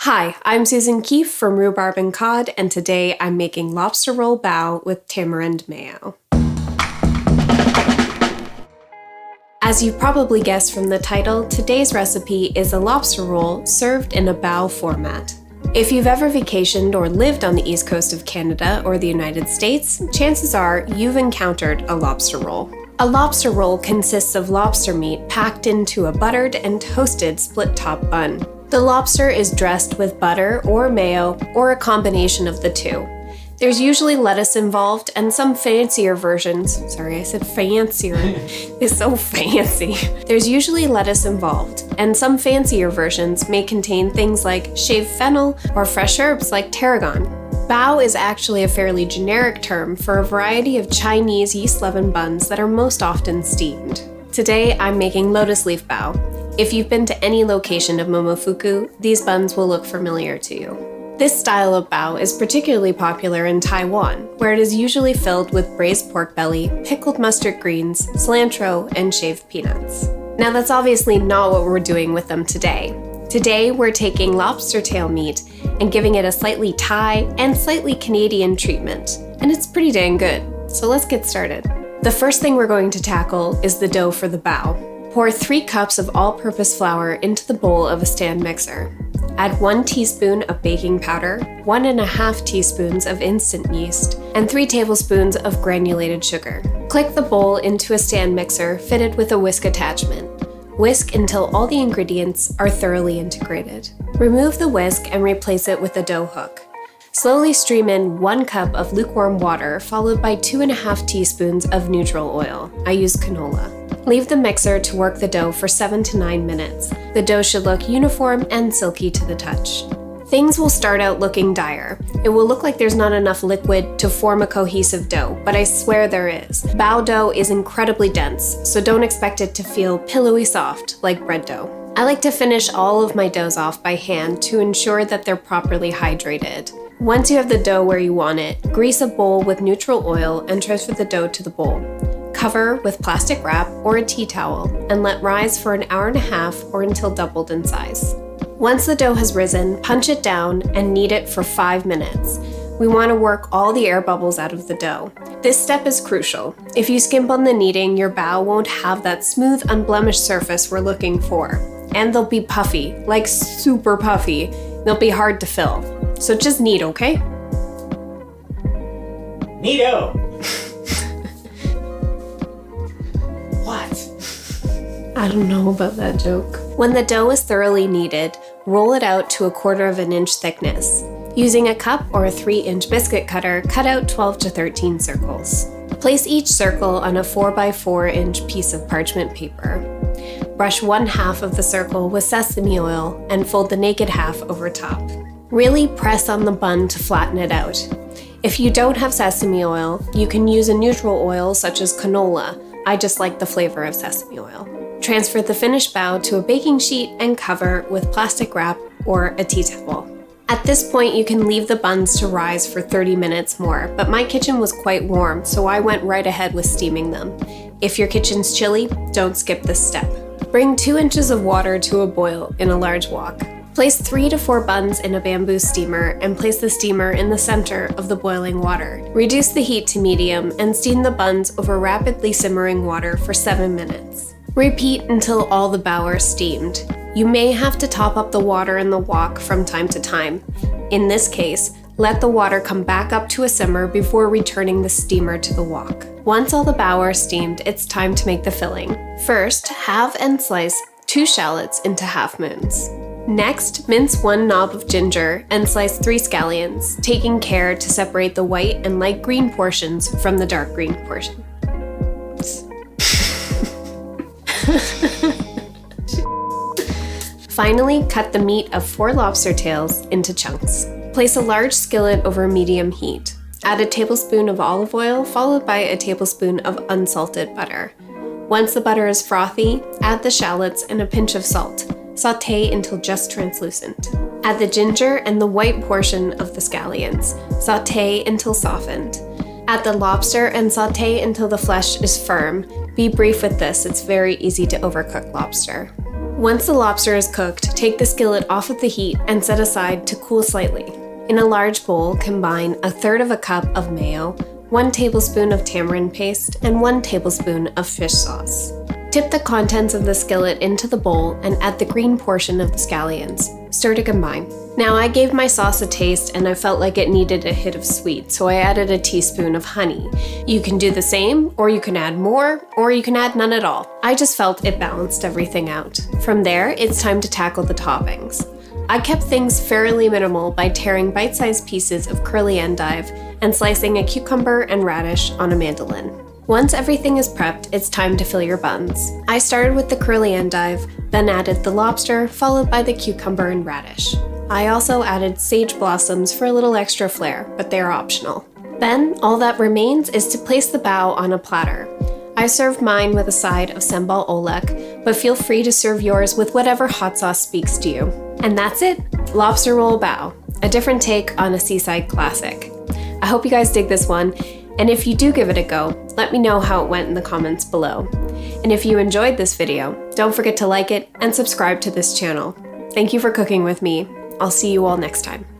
Hi, I'm Susan Keefe from Rhubarb Cod, and today I'm making Lobster Roll Bao with tamarind mayo. As you've probably guessed from the title, today's recipe is a lobster roll served in a bao format. If you've ever vacationed or lived on the east coast of Canada or the United States, chances are you've encountered a lobster roll. A lobster roll consists of lobster meat packed into a buttered and toasted split-top bun. The lobster is dressed with butter or mayo or a combination of the two. There's usually lettuce involved and some fancier versions. Sorry, I said fancier. It's so fancy. There's usually lettuce involved, and some fancier versions may contain things like shaved fennel or fresh herbs like tarragon. Bao is actually a fairly generic term for a variety of Chinese yeast leaven buns that are most often steamed. Today, I'm making lotus leaf bao. If you've been to any location of Momofuku, these buns will look familiar to you. This style of bao is particularly popular in Taiwan, where it is usually filled with braised pork belly, pickled mustard greens, cilantro, and shaved peanuts. Now that's obviously not what we're doing with them today. Today we're taking lobster tail meat and giving it a slightly Thai and slightly Canadian treatment, and it's pretty dang good. So let's get started. The first thing we're going to tackle is the dough for the bao. Pour 3 cups of all-purpose flour into the bowl of a stand mixer. Add 1 teaspoon of baking powder, 1.5 teaspoons of instant yeast, and 3 tablespoons of granulated sugar. Click the bowl into a stand mixer fitted with a whisk attachment. Whisk until all the ingredients are thoroughly integrated. Remove the whisk and replace it with a dough hook. Slowly stream in 1 cup of lukewarm water followed by 2.5 teaspoons of neutral oil. I use canola. Leave the mixer to work the dough for 7 to 9 minutes. The dough should look uniform and silky to the touch. Things will start out looking dire. It will look like there's not enough liquid to form a cohesive dough, but I swear there is. Bao dough is incredibly dense, so don't expect it to feel pillowy soft like bread dough. I like to finish all of my doughs off by hand to ensure that they're properly hydrated. Once you have the dough where you want it, grease a bowl with neutral oil and transfer the dough to the bowl. Cover with plastic wrap or a tea towel and let rise for 1.5 hours or until doubled in size. Once the dough has risen, punch it down and knead it for 5 minutes. We want to work all the air bubbles out of the dough. This step is crucial. If you skimp on the kneading, your bao won't have that smooth, unblemished surface we're looking for. And they'll be puffy, like super puffy. They'll be hard to fill. So just knead, okay? Neato! What? I don't know about that joke. When the dough is thoroughly kneaded, roll it out to 1/4 inch thickness. Using a cup or a 3-inch biscuit cutter, cut out 12 to 13 circles. Place each circle on a 4x4-inch piece of parchment paper. Brush 1/2 of the circle with sesame oil and fold the naked half over top. Really press on the bun to flatten it out. If you don't have sesame oil, you can use a neutral oil such as canola. I just like the flavor of sesame oil. Transfer the finished bao to a baking sheet and cover with plastic wrap or a tea towel. At this point, you can leave the buns to rise for 30 minutes more, but my kitchen was quite warm, so I went right ahead with steaming them. If your kitchen's chilly, don't skip this step. Bring 2 inches of water to a boil in a large wok. Place 3 to 4 buns in a bamboo steamer and place the steamer in the center of the boiling water. Reduce the heat to medium and steam the buns over rapidly simmering water for 7 minutes. Repeat until all the bao are steamed. You may have to top up the water in the wok from time to time. In this case, let the water come back up to a simmer before returning the steamer to the wok. Once all the bao are steamed, it's time to make the filling. First, halve and slice 2 shallots into half moons. Next, mince 1 knob of ginger and slice 3 scallions, taking care to separate the white and light green portions from the dark green portion. Finally, cut the meat of 4 lobster tails into chunks. Place a large skillet over medium heat. Add a tablespoon of olive oil followed by a tablespoon of unsalted butter. Once the butter is frothy, add the shallots and a pinch of salt. Sauté until just translucent. Add the ginger and the white portion of the scallions. Sauté until softened. Add the lobster and sauté until the flesh is firm. Be brief with this, it's very easy to overcook lobster. Once the lobster is cooked, take the skillet off of the heat and set aside to cool slightly. In a large bowl, combine 1/3 cup of mayo, 1 tablespoon of tamarind paste, and 1 tablespoon of fish sauce. Tip the contents of the skillet into the bowl and add the green portion of the scallions. Stir to combine. Now I gave my sauce a taste and I felt like it needed a hit of sweet, so I added a teaspoon of honey. You can do the same, or you can add more, or you can add none at all. I just felt it balanced everything out. From there, it's time to tackle the toppings. I kept things fairly minimal by tearing bite-sized pieces of curly endive and slicing a cucumber and radish on a mandolin. Once everything is prepped, it's time to fill your buns. I started with the curly endive, then added the lobster, followed by the cucumber and radish. I also added sage blossoms for a little extra flair, but they are optional. Then, all that remains is to place the bao on a platter. I served mine with a side of sambal oelek, but feel free to serve yours with whatever hot sauce speaks to you. And that's it! Lobster Roll Bao, a different take on a seaside classic. I hope you guys dig this one, and if you do give it a go, let me know how it went in the comments below. And if you enjoyed this video, don't forget to like it and subscribe to this channel. Thank you for cooking with me. I'll see you all next time.